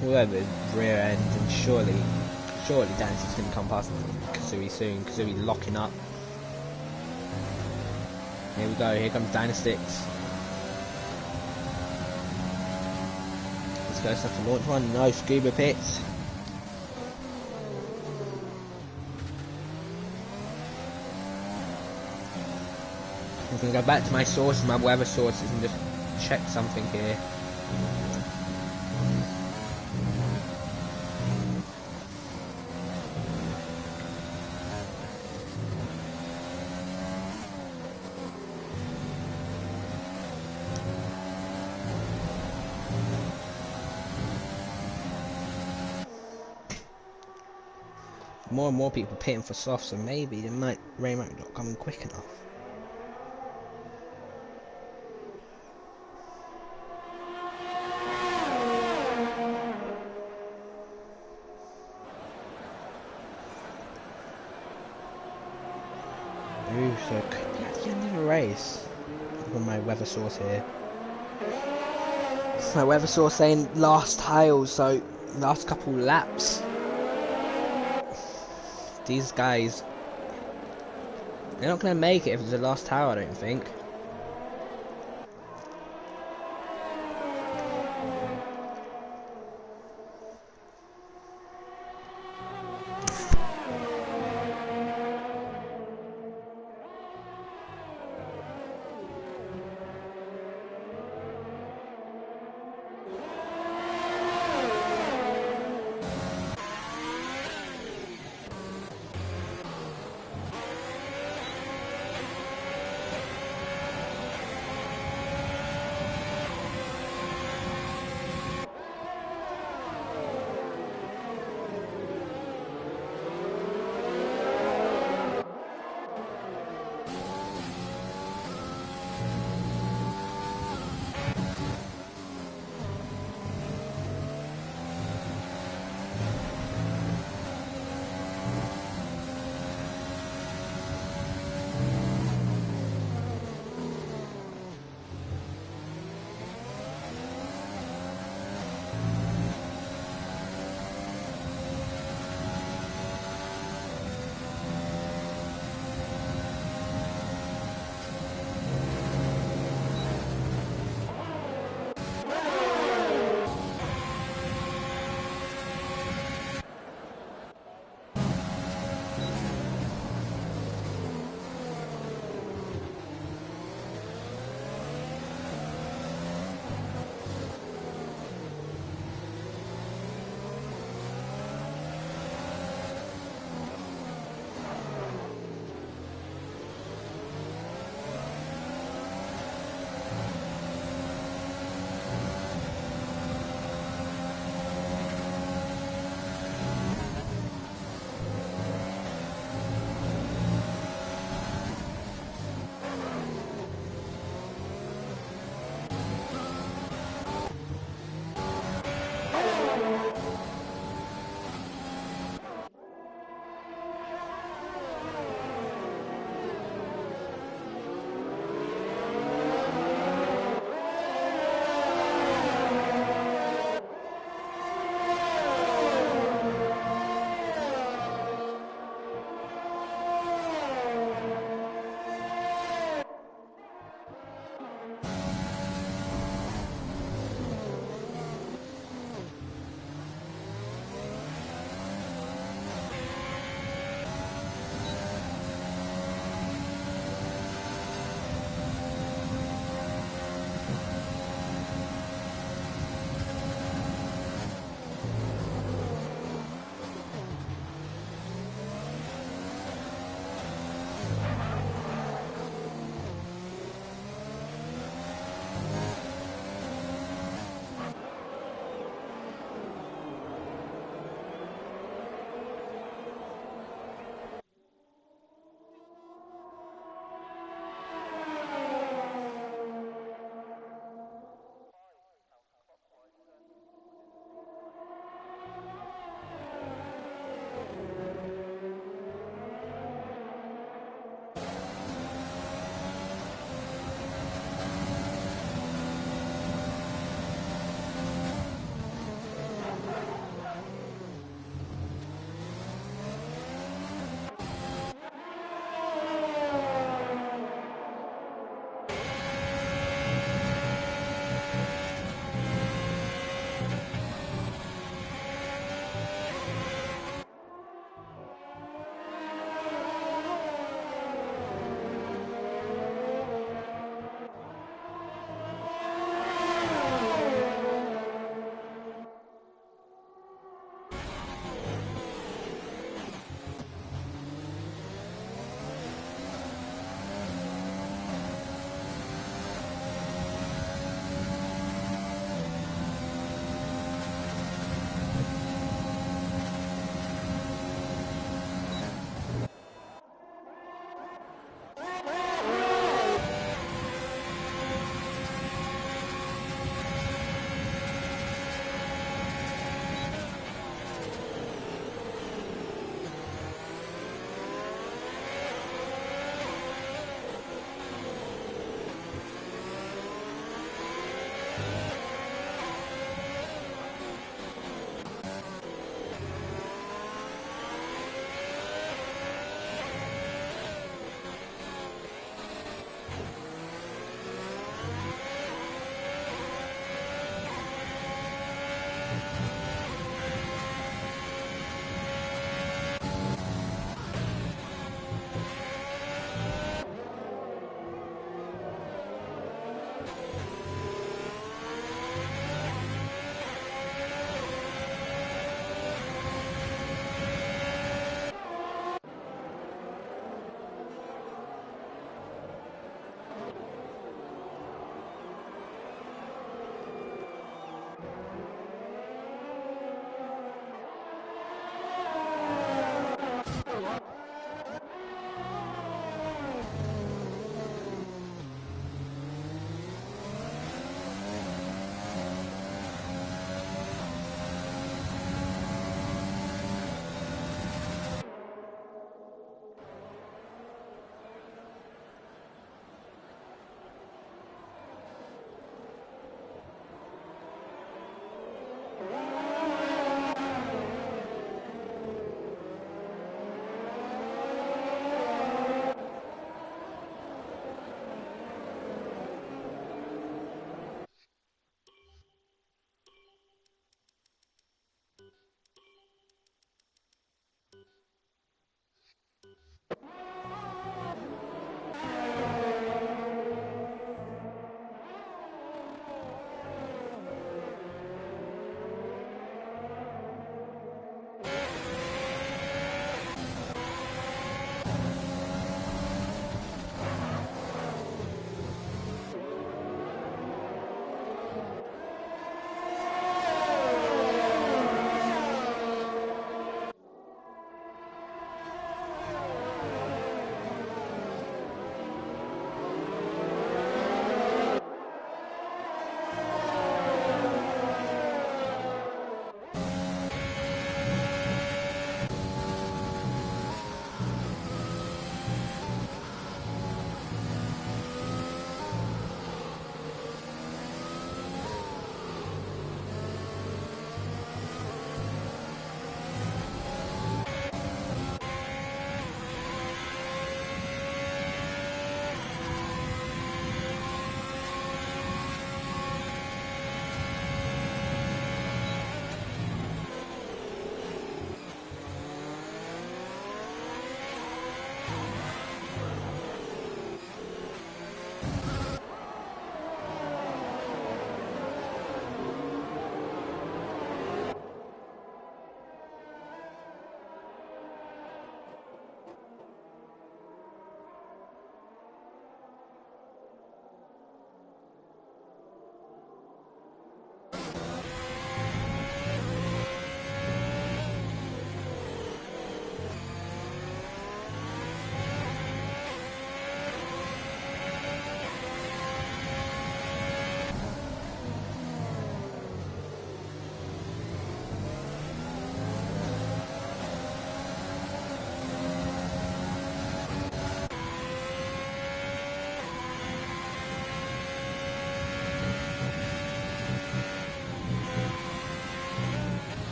S1: Whoever rear end, and surely Dynasty's going to come past Kazooie soon. Kazooie locking up. Here we go, here comes Dynasty's. Let's go, stuff to launch one, no scuba pits. I'm going to go back to my sources, my weather sources, and just check something here. More and more people pitting for soft, so maybe the rain might not come in quick enough. Ooh, so it could be at the end of the race. I've got my weather source here. My weather source saying last tiles, so last couple laps. These guys They're not going to make it if it's the last tower, I don't think.